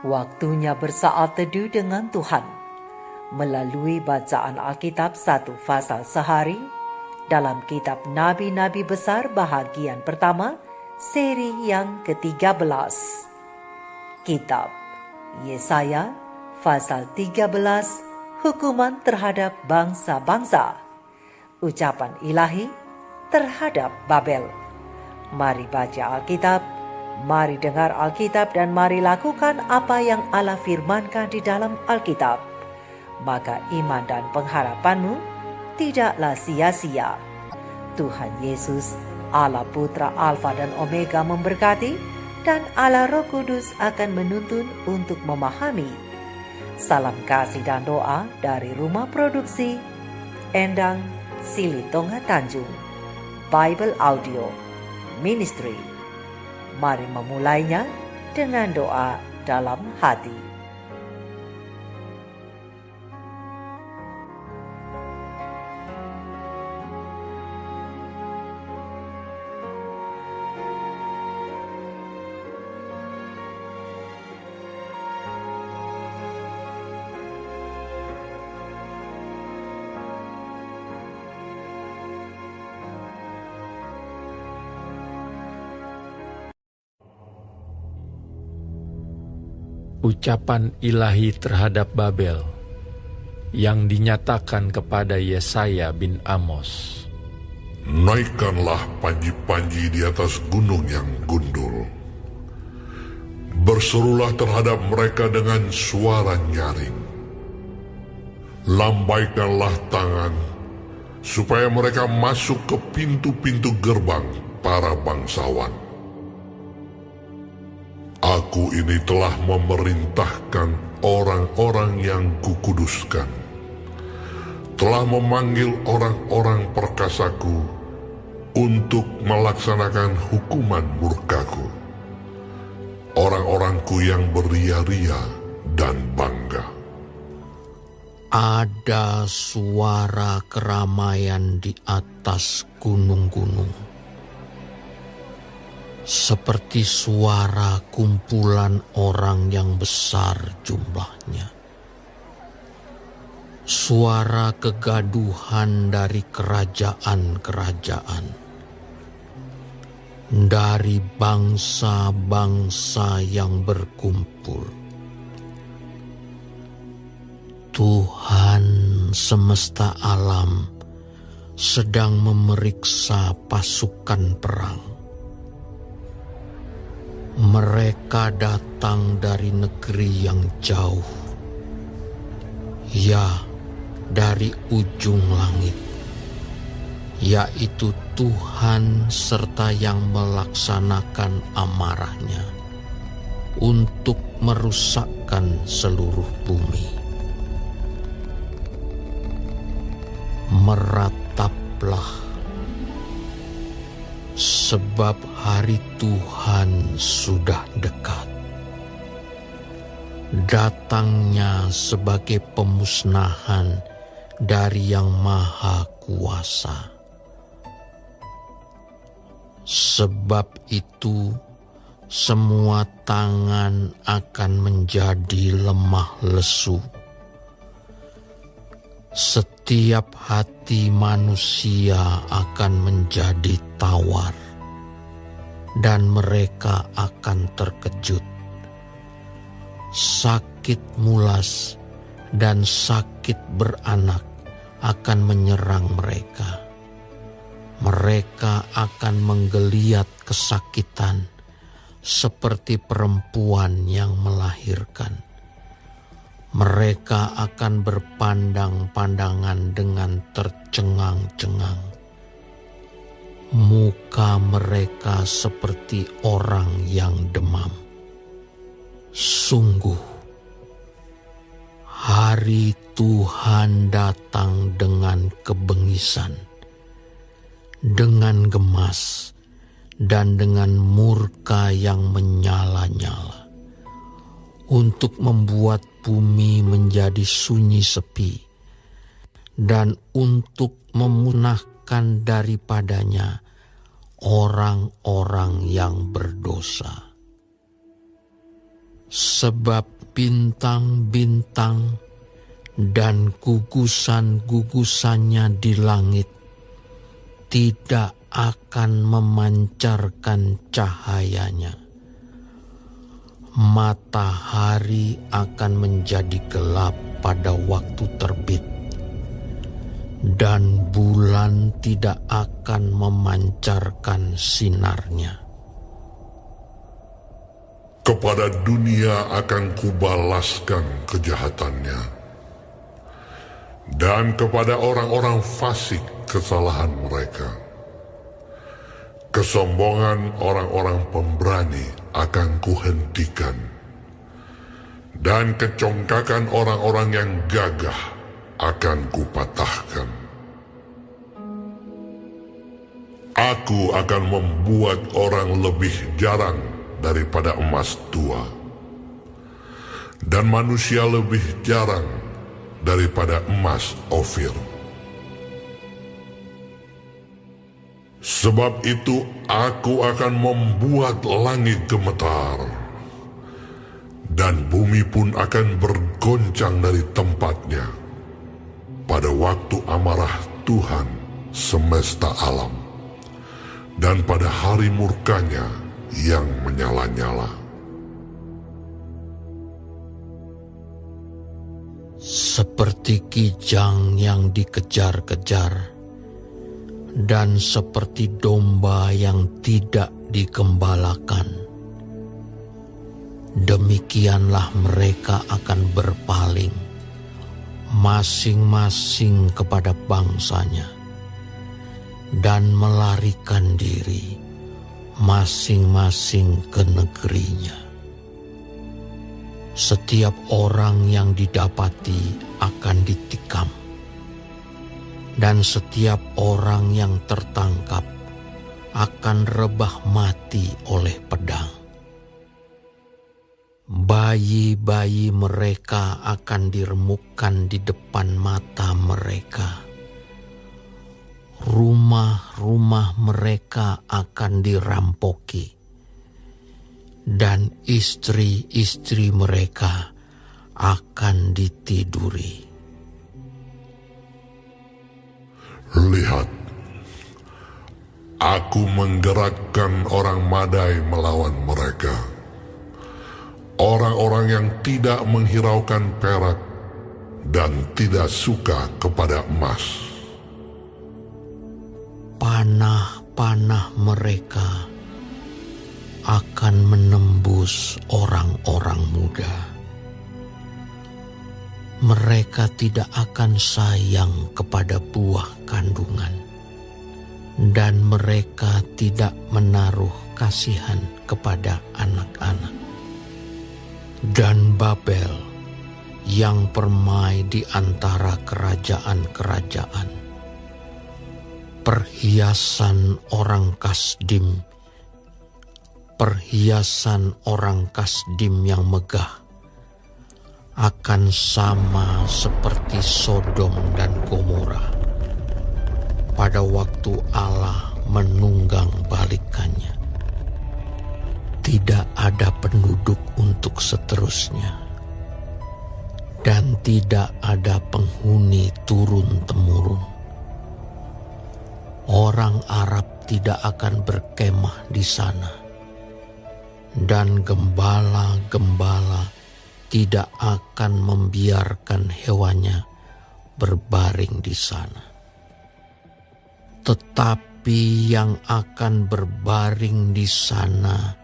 Waktunya bersaat teduh dengan Tuhan melalui bacaan Alkitab satu pasal sehari dalam kitab Nabi-Nabi Besar bahagian pertama, seri yang ke-13. Kitab Yesaya pasal 13, hukuman terhadap bangsa-bangsa. Ucapan ilahi terhadap Babel. Mari baca Alkitab, mari dengar Alkitab, dan mari lakukan apa yang Allah firmankan di dalam Alkitab. Maka iman dan pengharapanmu tidaklah sia-sia. Tuhan Yesus, Allah Putra Alfa dan Omega memberkati, dan Allah Roh Kudus akan menuntun untuk memahami. Salam kasih dan doa dari Rumah Produksi Endang Silitonga Tanjung Bible Audio Ministry. Mari memulainya dengan doa dalam hati. Ucapan ilahi terhadap Babel yang dinyatakan kepada Yesaya bin Amos. Naikkanlah panji-panji di atas gunung yang gundul. Berserulah terhadap mereka dengan suara nyaring. Lambaikanlah tangan, supaya mereka masuk ke pintu-pintu gerbang para bangsawan. Aku ini telah memerintahkan orang-orang yang kukuduskan, telah memanggil orang-orang perkasaku untuk melaksanakan hukuman murkaku, orang-orangku yang beria-ria dan bangga. Ada suara keramaian di atas gunung-gunung, seperti suara kumpulan orang yang besar jumlahnya. Suara kegaduhan dari kerajaan-kerajaan, dari bangsa-bangsa yang berkumpul. Tuhan semesta alam sedang memeriksa pasukan perang. Mereka datang dari negeri yang jauh, ya, dari ujung langit, yaitu Tuhan serta yang melaksanakan amarahnya untuk merusakkan seluruh bumi. Merataplah, sebab hari Tuhan sudah dekat. Datangnya sebagai pemusnahan dari Yang Maha Kuasa. Sebab itu, semua tangan akan menjadi lemah lesu. Setiap hati manusia akan menjadi tawar, dan mereka akan terkejut. Sakit mulas dan sakit beranak akan menyerang mereka. Mereka akan menggeliat kesakitan seperti perempuan yang melahirkan. Mereka akan berpandang-pandangan dengan tercengang-cengang. Muka mereka seperti orang yang demam. Sungguh, hari Tuhan datang dengan kebengisan, dengan gemas, dan dengan murka yang menyala-nyala, untuk membuat bumi menjadi sunyi sepi, dan untuk memusnahkan daripadanya orang-orang yang berdosa. Sebab bintang-bintang dan gugusan-gugusannya di langit tidak akan memancarkan cahayanya. Matahari akan menjadi gelap pada waktu terbit, dan bulan tidak akan memancarkan sinarnya. Kepada dunia akan kubalaskan kejahatannya, dan kepada orang-orang fasik kesalahan mereka. Kesombongan orang-orang pemberani akan kuhentikan, dan kecongkakan orang-orang yang gagah akan kupatahkan. Aku akan membuat orang lebih jarang daripada emas tua, dan manusia lebih jarang daripada emas Ofir. Sebab itu aku akan membuat langit gemetar, dan bumi pun akan bergoncang dari tempatnya pada waktu amarah Tuhan semesta alam, dan pada hari murkanya yang menyala-nyala. Seperti kijang yang dikejar-kejar, dan seperti domba yang tidak digembalakan, demikianlah mereka akan berpaling, masing-masing kepada bangsanya, dan melarikan diri, masing-masing ke negerinya. Setiap orang yang didapati akan ditikam, dan setiap orang yang tertangkap akan rebah mati oleh pedang. Bayi-bayi mereka akan diremukkan di depan mata mereka. Rumah-rumah mereka akan dirampoki, dan istri-istri mereka akan ditiduri. Lihat, aku menggerakkan orang Madai melawan mereka, orang-orang yang tidak menghiraukan perak dan tidak suka kepada emas. Panah-panah mereka akan menembus orang-orang muda. Mereka tidak akan sayang kepada buah kandungan, dan mereka tidak menaruh kasihan kepada anak-anak. Dan Babel yang permai di antara kerajaan-kerajaan, perhiasan orang Kasdim, perhiasan orang Kasdim yang megah, akan sama seperti Sodom dan Gomora pada waktu Allah menunggang balikannya. Tidak ada penduduk untuk seterusnya, dan tidak ada penghuni turun-temurun. Orang Arab tidak akan berkemah di sana, dan gembala-gembala tidak akan membiarkan hewannya berbaring di sana. Tetapi yang akan berbaring di sana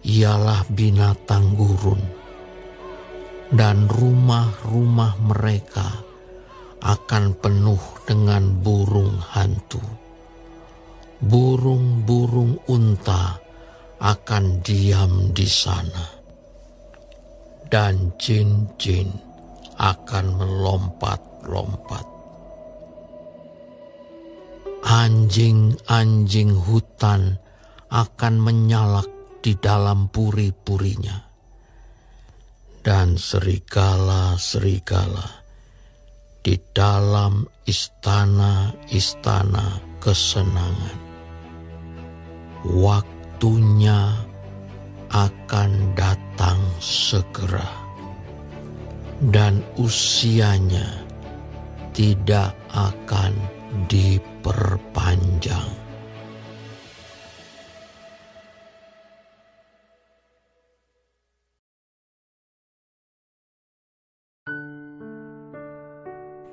ialah binatang gurun, dan rumah-rumah mereka akan penuh dengan burung hantu. Burung-burung unta akan diam di sana, dan jin-jin akan melompat-lompat. Anjing-anjing hutan akan menyalak di dalam puri-purinya, dan serigala-serigala di dalam istana-istana kesenangan. Waktunya akan datang datang segera, dan usianya tidak akan diperpanjang.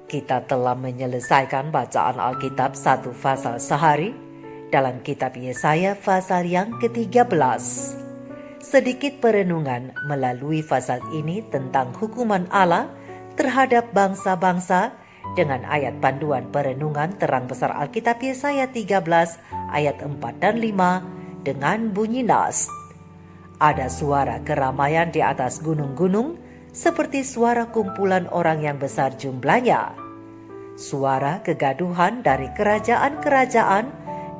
Kita telah menyelesaikan bacaan Alkitab satu pasal sehari dalam kitab Yesaya pasal yang ke-13. Sedikit perenungan melalui pasal ini tentang hukuman Allah terhadap bangsa-bangsa dengan ayat panduan perenungan terang besar Alkitab Yesaya 13 ayat 4 dan 5 dengan bunyi nas. Ada suara keramaian di atas gunung-gunung seperti suara kumpulan orang yang besar jumlahnya. Suara kegaduhan dari kerajaan-kerajaan,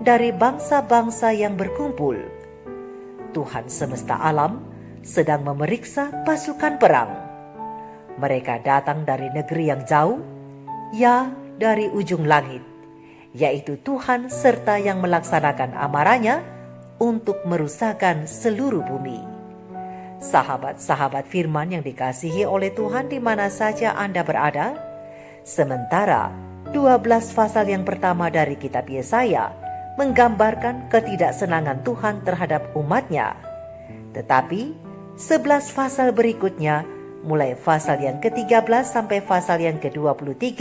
dari bangsa-bangsa yang berkumpul. Tuhan semesta alam sedang memeriksa pasukan perang. Mereka datang dari negeri yang jauh, ya dari ujung langit, yaitu Tuhan serta yang melaksanakan amarahnya untuk merusakkan seluruh bumi. Sahabat-sahabat firman yang dikasihi oleh Tuhan di mana saja Anda berada, sementara 12 pasal yang pertama dari kitab Yesaya menggambarkan ketidaksenangan Tuhan terhadap umatnya. Tetapi 11 pasal berikutnya, mulai pasal yang ke-13 sampai pasal yang ke-23,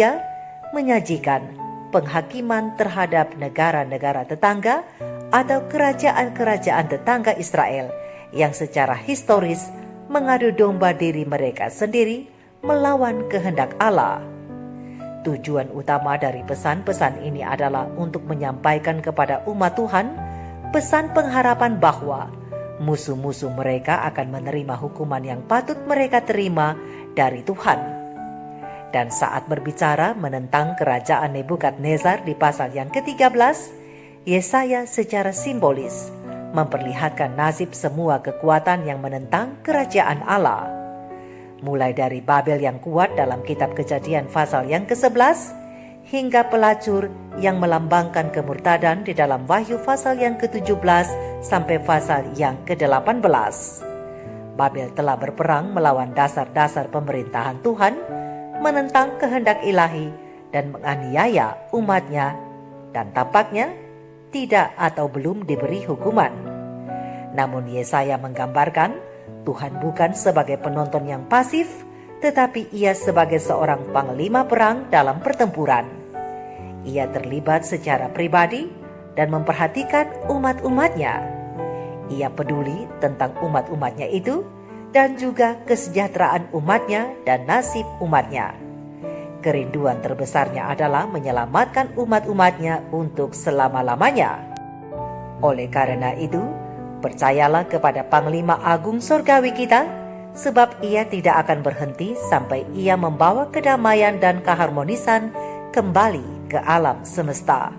menyajikan penghakiman terhadap negara-negara tetangga atau kerajaan-kerajaan tetangga Israel yang secara historis mengadu domba diri mereka sendiri melawan kehendak Allah. Tujuan utama dari pesan-pesan ini adalah untuk menyampaikan kepada umat Tuhan pesan pengharapan bahwa musuh-musuh mereka akan menerima hukuman yang patut mereka terima dari Tuhan. Dan saat berbicara menentang kerajaan Nebukadnezar di pasal yang ke-13, Yesaya secara simbolis memperlihatkan nasib semua kekuatan yang menentang kerajaan Allah. Mulai dari Babel yang kuat dalam kitab Kejadian pasal yang ke-11, hingga pelacur yang melambangkan kemurtadan di dalam Wahyu pasal yang ke-17 sampai pasal yang ke-18. Babel telah berperang melawan dasar-dasar pemerintahan Tuhan, menentang kehendak ilahi dan menganiaya umatnya, dan tampaknya tidak atau belum diberi hukuman. Namun Yesaya menggambarkan Tuhan bukan sebagai penonton yang pasif, tetapi ia sebagai seorang panglima perang dalam pertempuran. Ia terlibat secara pribadi dan memperhatikan umat-umatnya. Ia peduli tentang umat-umatnya itu dan juga kesejahteraan umatnya dan nasib umatnya. Kerinduan terbesarnya adalah menyelamatkan umat-umatnya untuk selama-lamanya. Oleh karena itu, percayalah kepada Panglima Agung Sorgawi kita, sebab ia tidak akan berhenti sampai ia membawa kedamaian dan keharmonisan kembali ke alam semesta.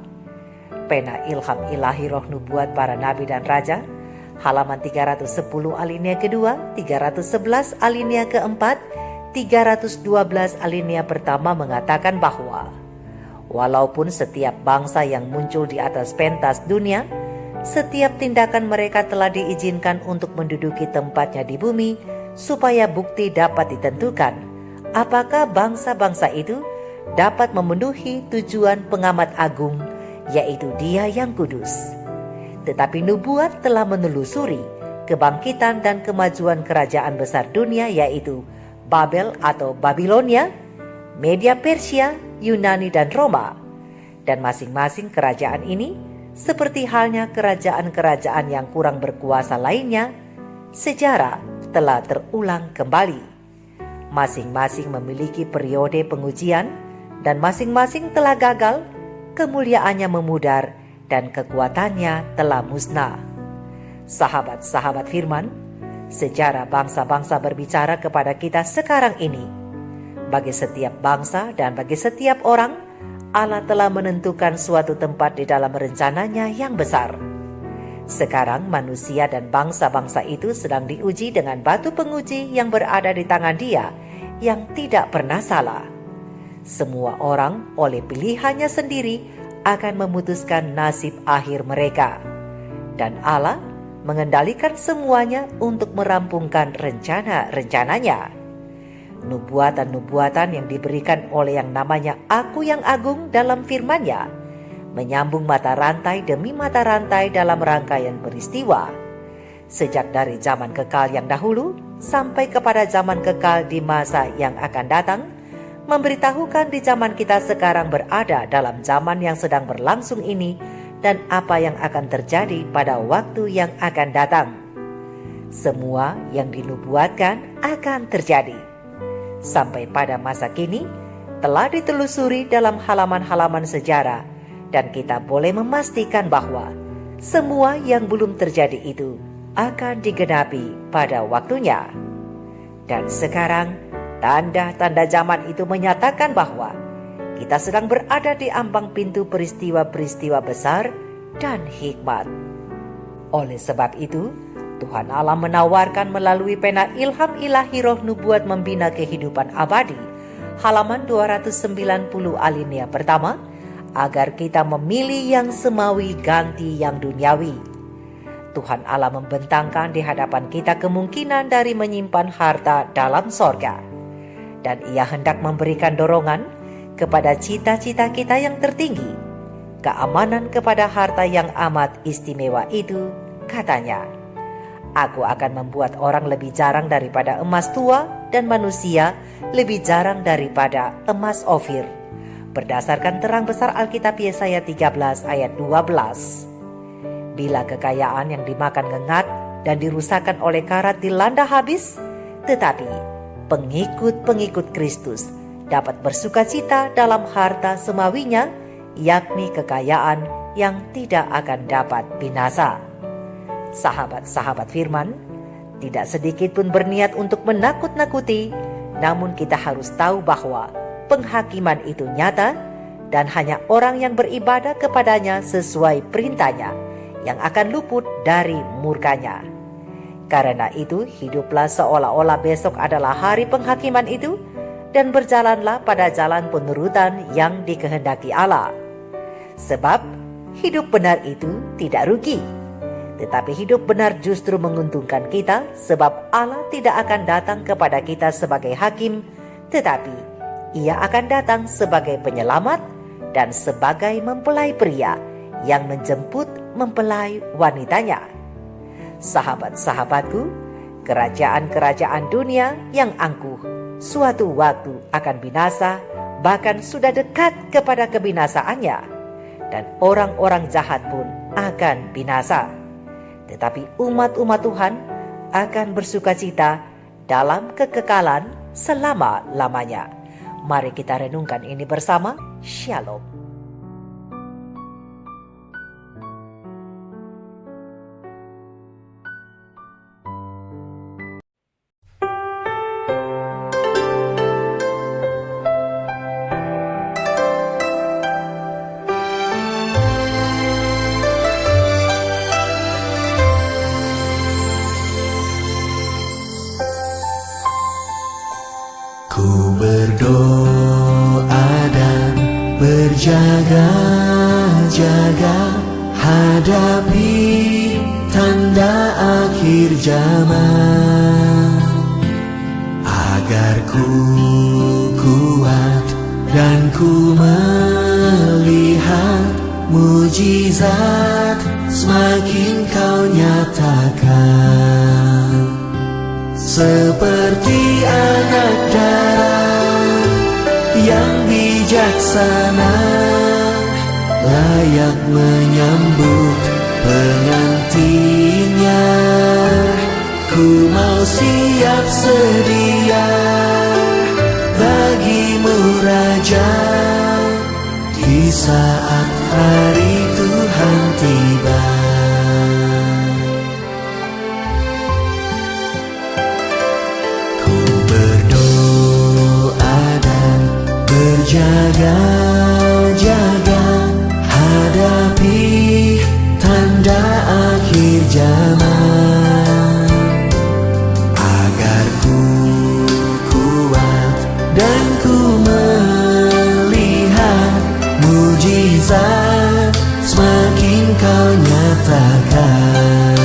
Pena ilham ilahi roh nubuat para nabi dan raja, halaman 310 alinea kedua, 311 alinea keempat, 312 alinea pertama mengatakan bahwa walaupun setiap bangsa yang muncul di atas pentas dunia, setiap tindakan mereka telah diizinkan untuk menduduki tempatnya di bumi supaya bukti dapat ditentukan apakah bangsa-bangsa itu dapat memenuhi tujuan pengamat agung, yaitu Dia yang kudus. Tetapi nubuat telah menelusuri kebangkitan dan kemajuan kerajaan besar dunia, yaitu Babel atau Babilonia, Media Persia, Yunani dan Roma. Dan masing-masing kerajaan ini, seperti halnya kerajaan-kerajaan yang kurang berkuasa lainnya, sejarah telah terulang kembali. Masing-masing memiliki periode pengujian dan masing-masing telah gagal, kemuliaannya memudar dan kekuatannya telah musnah. Sahabat-sahabat firman, sejarah bangsa-bangsa berbicara kepada kita sekarang ini. Bagi setiap bangsa dan bagi setiap orang, Allah telah menentukan suatu tempat di dalam rencananya yang besar. Sekarang manusia dan bangsa-bangsa itu sedang diuji dengan batu penguji yang berada di tangan Dia yang tidak pernah salah. Semua orang oleh pilihannya sendiri akan memutuskan nasib akhir mereka. Dan Allah mengendalikan semuanya untuk merampungkan rencana-rencananya. Nubuatan-nubuatan yang diberikan oleh yang namanya Aku yang Agung dalam firman-Nya menyambung mata rantai demi mata rantai dalam rangkaian peristiwa, sejak dari zaman kekal yang dahulu sampai kepada zaman kekal di masa yang akan datang, memberitahukan di zaman kita sekarang berada dalam zaman yang sedang berlangsung ini dan apa yang akan terjadi pada waktu yang akan datang. Semua yang dinubuatkan akan terjadi. Sampai pada masa kini telah ditelusuri dalam halaman-halaman sejarah, dan kita boleh memastikan bahwa semua yang belum terjadi itu akan digenapi pada waktunya. Dan sekarang tanda-tanda zaman itu menyatakan bahwa kita sedang berada di ambang pintu peristiwa-peristiwa besar dan hikmat. Oleh sebab itu, Tuhan Allah menawarkan melalui pena ilham ilahi roh nubuat membina kehidupan abadi, halaman 290 alinea pertama, agar kita memilih yang semawi ganti yang duniawi. Tuhan Allah membentangkan di hadapan kita kemungkinan dari menyimpan harta dalam sorga, dan Ia hendak memberikan dorongan kepada cita-cita kita yang tertinggi, keamanan kepada harta yang amat istimewa itu. Katanya, Aku akan membuat orang lebih jarang daripada emas tua dan manusia lebih jarang daripada emas Ofir. Berdasarkan terang besar Alkitab Yesaya 13 ayat 12. Bila kekayaan yang dimakan ngengat dan dirusakkan oleh karat dilanda habis, tetapi pengikut-pengikut Kristus dapat bersukacita dalam harta semawinya, yakni kekayaan yang tidak akan dapat binasa. Sahabat-sahabat firman, tidak sedikit pun berniat untuk menakut-nakuti, namun kita harus tahu bahwa penghakiman itu nyata dan hanya orang yang beribadah kepadanya sesuai perintahnya yang akan luput dari murkanya. Karena itu, hiduplah seolah-olah besok adalah hari penghakiman itu dan berjalanlah pada jalan penurutan yang dikehendaki Allah. Sebab hidup benar itu tidak rugi, tetapi hidup benar justru menguntungkan kita, sebab Allah tidak akan datang kepada kita sebagai hakim, tetapi Ia akan datang sebagai penyelamat dan sebagai mempelai pria yang menjemput mempelai wanitanya. Sahabat-sahabatku, kerajaan-kerajaan dunia yang angkuh suatu waktu akan binasa, bahkan sudah dekat kepada kebinasaannya, dan orang-orang jahat pun akan binasa. Tetapi umat-umat Tuhan akan bersukacita dalam kekekalan selama-lamanya. Mari kita renungkan ini bersama. Shalom. Ku berdoa dan berjaga-jaga hadapi tanda akhir zaman, agar ku kuat dan ku melihat mujizat semakin kau nyatakan. Seperti anak darah yang bijaksana, layak menyambut pengantinnya. Ku mau siap sedia bagimu Raja, di saat hari Tuhan tiba. Jaga-jaga hadapi tanda akhir zaman, agar ku kuat dan ku melihat mujizat semakin kau nyatakan.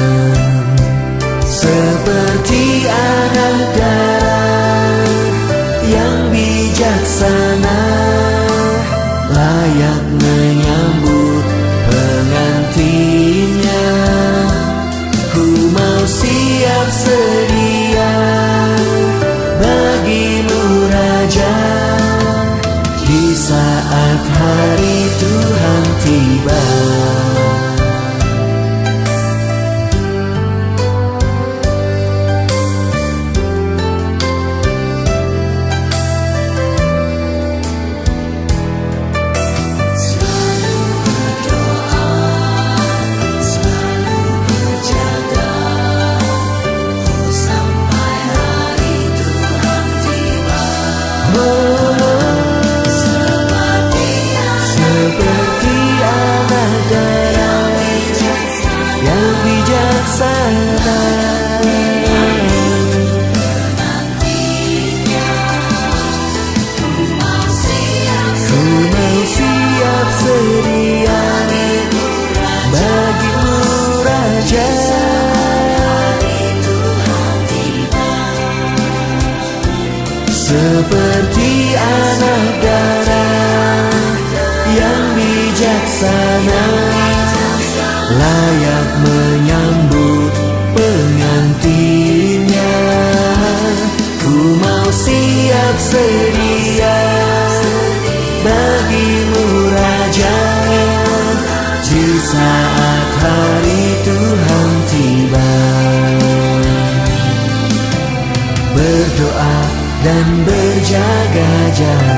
seperti anak darah yang bijaksana, layak menyambut pengantinnya. Ku mau siap sedia bagimu Raja, di saat hari Tuhan tiba. Berdoa dan berjaga-jaga,